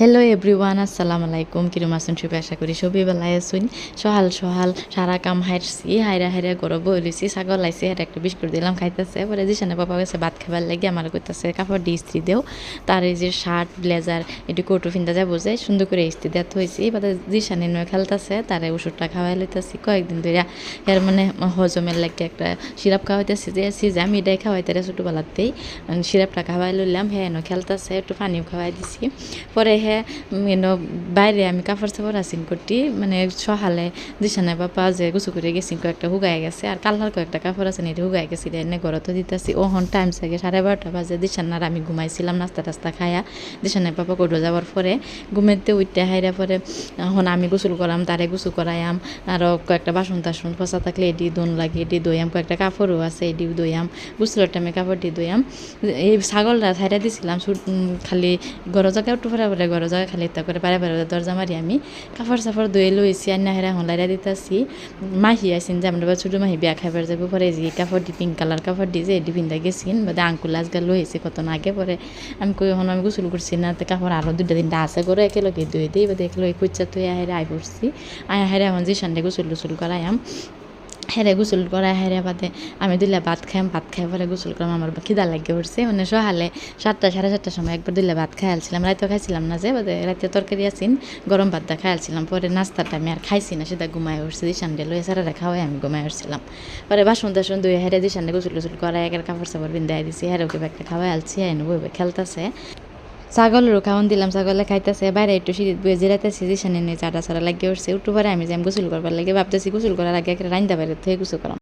Hello everyone, আসসালামু আলাইকুম। কিরম আছেন সবাই? আশা করি সবই বেলায় আছেন। সহাল সহাল সারা কাম হাইরছি, হাইরা গরব হইছি। ছাগল আইছে, এটা একটা বিস্কুট দিলাম খাইতেছে। পরে জিসানে বাবা গেছে ভাত খাবার লাগে আমার কইতাছে কাপড় দিয়ে ইস্ত্রি দেও। তার এই যে শার্ট ব্লেজার এটি কোটো ফিন্দা যাবো যে সুন্দর করে ইস্ত্রি দেওয়া হয়েছি। এবার জিসানে নয় খেলতেছে, তারে ওষুধটা খাওয়াই লইতেছি কয়েকদিন ধরে। এর মানে হজমের লাগে একটা সিরাপ খাওয়াইতেছি যে আমি এটাই খাওয়াইতে ছোটোবেলাতেই সিরাপটা খাওয়াই লইলাম। হ্যাঁ খেলতেছে, একটু পানিও খাওয়াই দিছি। পরে হ্যাঁ বাইরে আমি কাপড় চাপড় আসিন করতে মানে সহালে দিশানে বাপা যে গুছু করে গেছি কয়েকটা হুগাই গেছে আর কালার কয়েকটা কাপড় আছে এটা হুগাই গেছি এনে ঘরতে দিতেছি। ওহন টাইম সাগে 12:30 বাজে। দিশান্নার আমি ঘুমাইছিলাম নাস্তা টাস্তা খায়া। দিশানের বাপা কোটো যাওয়ার পরে ঘুমেতে উঠতে হাইরা পরে এখন আমি গোসল করাম, তারে গোসল করাইয়াম। আরও কয়েকটা বাসন টাসন ফসা থাকলে এটি দোন লাগে এটি দইয়াম, কয়েকটা কাপড়ও আছে এটিও দইয়াম। গোসলের টাইমে কাপড় দিয়ে দইয়াম। এই ছাগলটা ছাইরা দিছিলাম খালি গরো জায়গায় একটু পরে গরো জায়গায় খালি তা করে বারে দরজা মারি আমি কাপড় চাপড় ধুয়ে লইছি আর নাহেরা হলাইরা দিতেছি। মাহি আইসিন যে আমরা ছোটো মাহি বিয়া খাইবার যাবো। পরে যে কাপড় দি পিঙ্ক কালার কাপড় দিয়ে যে এটি পিন্ধা গেছিন বাদে আঙ্কুল আজকাল লইছে কত না আগে। পরে আমি কই এখন আমি গোসল করছি না, তো কাপড় আরও 2-3টা আছে করে একেলগে ধুয়ে দিই বাদে একেলগে খুঁজা তুই হেরে আই পড়ছি। হেরে এখন যে সানডে গোসল টুসল করাইয়াম। হেরে গোসল করা হেরে বাদে আমি দিলে ভাত খাই পরে গোসল করলাম। আমার খিদা লাগে উঠছে মানে সকালে 7টা 7:30টার সময় একবার দিলে ভাত খাইছিলাম। রাতে খাইছিলাম না যে বাদে রাতে তরকারি আসিন গরম ভাতটা খাইছিলাম। পরে নাস্তাটা আমি আর খাইছি না, সেটা ঘুমাই উঠছি। দিশান্ডে লয়ে সারা খাওয়াই আমি ঘুমাই উঠছিলাম। পরে বাসন টাসন ধুয়ে হেরে দিশান্ডে গোসল টুসল করা একের কাপড় চাপড় বিন্দাই দিছি। হেরে ওকে একটা খাওয়াই আলছি আইন বইবে খেলতেছে। ছাগলেরও খাওয়ান দিলাম, ছাগলে খাইতেছে। বাইরে একটু সিঁড়ি বয়ে জিরাইতেছি, দিশানে নিয়ে চাটা লাগিয়ে উঠছে। একটু পরে আমি যে আমি গোসল করবার লাগে ভাবতেছি গোসল করার আগে একটা রান্দা বাইরে থেকে গোসল করাম।